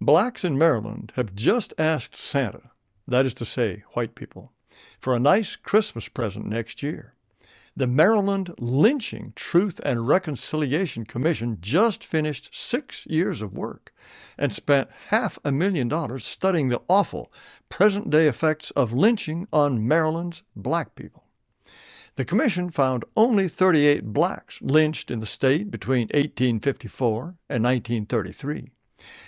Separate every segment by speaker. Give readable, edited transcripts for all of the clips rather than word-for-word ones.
Speaker 1: Blacks in Maryland have just asked Santa, that is to say, white people, for a nice Christmas present next year. The Maryland Lynching Truth and Reconciliation Commission just finished 6 years of work and spent $500,000 studying the awful present-day effects of lynching on Maryland's black people. The commission found only 38 blacks lynched in the state between 1854 and 1933.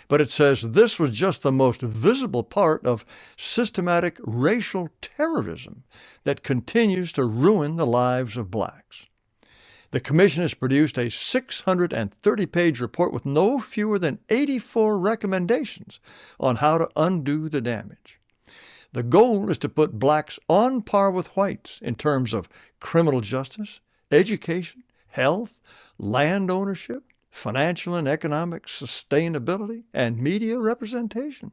Speaker 1: But it says this was just the most visible part of systematic racial terrorism that continues to ruin the lives of blacks. The commission has produced a 630-page report with no fewer than 84 recommendations on how to undo the damage. The goal is to put blacks on par with whites in terms of criminal justice, education, health, land ownership, financial and economic sustainability, and media representation.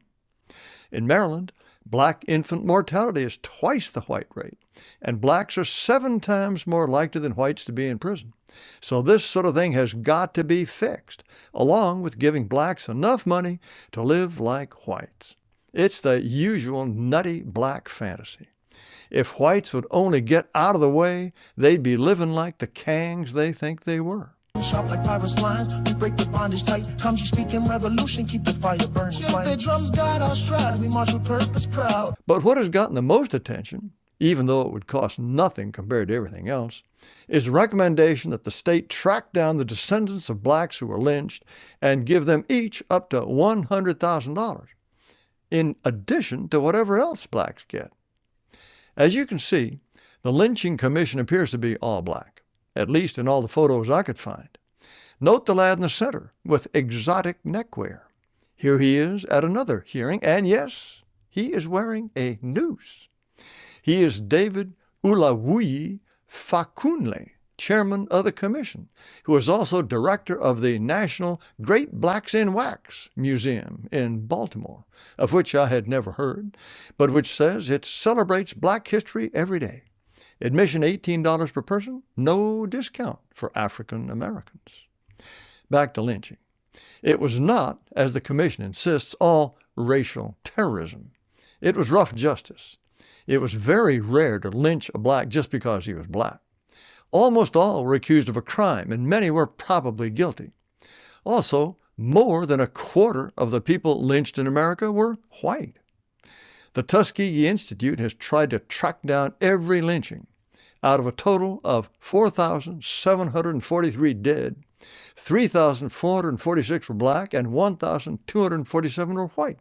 Speaker 1: In Maryland, black infant mortality is twice the white rate, and blacks are 7 times more likely than whites to be in prison. So this sort of thing has got to be fixed, along with giving blacks enough money to live like whites. It's the usual nutty black fantasy. If whites would only get out of the way, they'd be living like the kangs they think they were.
Speaker 2: Sharp like pirates' lines, we break the bondage tight. Come you speak in revolution, keep the fire burning. The drums guide our stride, we march with purpose proud.
Speaker 1: But what has gotten the most attention, even though it would cost nothing compared to everything else, is the recommendation that the state track down the descendants of blacks who were lynched and give them each up to $100,000, in addition to whatever else blacks get. As you can see, the lynching commission appears to be all black, at least in all the photos I could find. Note the lad in the center with exotic neckwear. Here he is at another hearing, and yes, he is wearing a noose. He is David Ulawuyi Fakunle, chairman of the commission, who is also director of the National Great Blacks in Wax Museum in Baltimore, of which I had never heard, but which says it celebrates black history every day. Admission $18 per person, no discount for African Americans. Back to lynching. It was not, as the commission insists, all racial terrorism. It was rough justice. It was very rare to lynch a black just because he was black. Almost all were accused of a crime, and many were probably guilty. Also, more than a quarter of the people lynched in America were white. The Tuskegee Institute has tried to track down every lynching. Out of a total of 4,743 dead, 3,446 were black and 1,247 were white.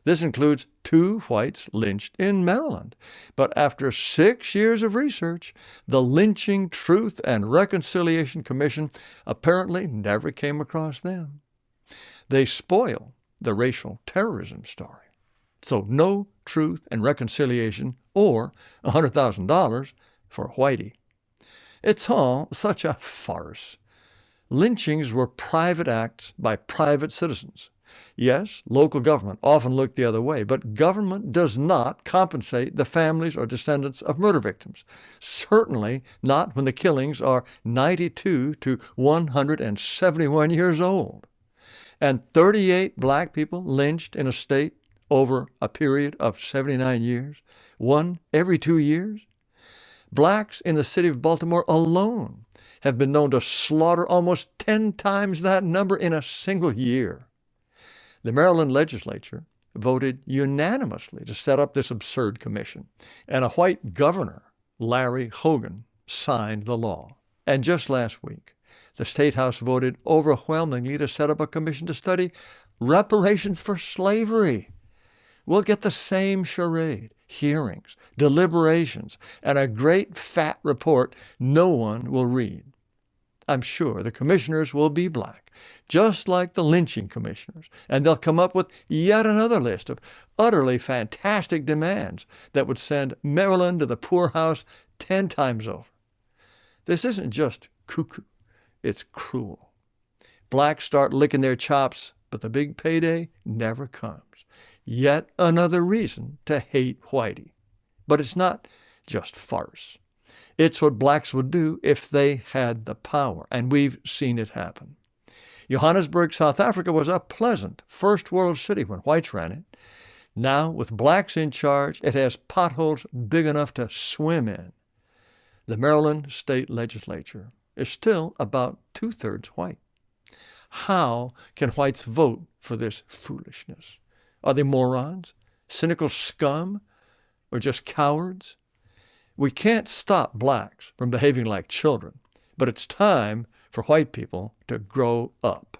Speaker 1: This includes 2 whites lynched in Maryland. But after 6 years of research, the Lynching Truth and Reconciliation Commission apparently never came across them. They spoil the racial terrorism story. So no truth and reconciliation or $100,000 for Whitey. It's all such a farce. Lynchings were private acts by private citizens. Yes, local government often looked the other way, but government does not compensate the families or descendants of murder victims. Certainly not when the killings are 92 to 171 years old. And 38 black people lynched in a state over a period of 79 years, 1 every 2 years. Blacks in the city of Baltimore alone have been known to slaughter almost 10 times that number in a single year. The Maryland legislature voted unanimously to set up this absurd commission, and a white governor, Larry Hogan, signed the law. And just last week, the State House voted overwhelmingly to set up a commission to study reparations for slavery. We'll get the same charade, hearings, deliberations, and a great fat report no one will read. I'm sure the commissioners will be black, just like the lynching commissioners, and they'll come up with yet another list of utterly fantastic demands that would send Maryland to the poorhouse 10 times over. This isn't just cuckoo, it's cruel. Blacks start licking their chops, but the big payday never comes. Yet another reason to hate Whitey. But it's not just farce. It's what blacks would do if they had the power, and we've seen it happen. Johannesburg, South Africa was a pleasant first world city when whites ran it. Now, with blacks in charge, it has potholes big enough to swim in. The Maryland state legislature is still about 2/3 white. How can whites vote for this foolishness? Are they morons, cynical scum, or just cowards? We can't stop blacks from behaving like children, but it's time for white people to grow up.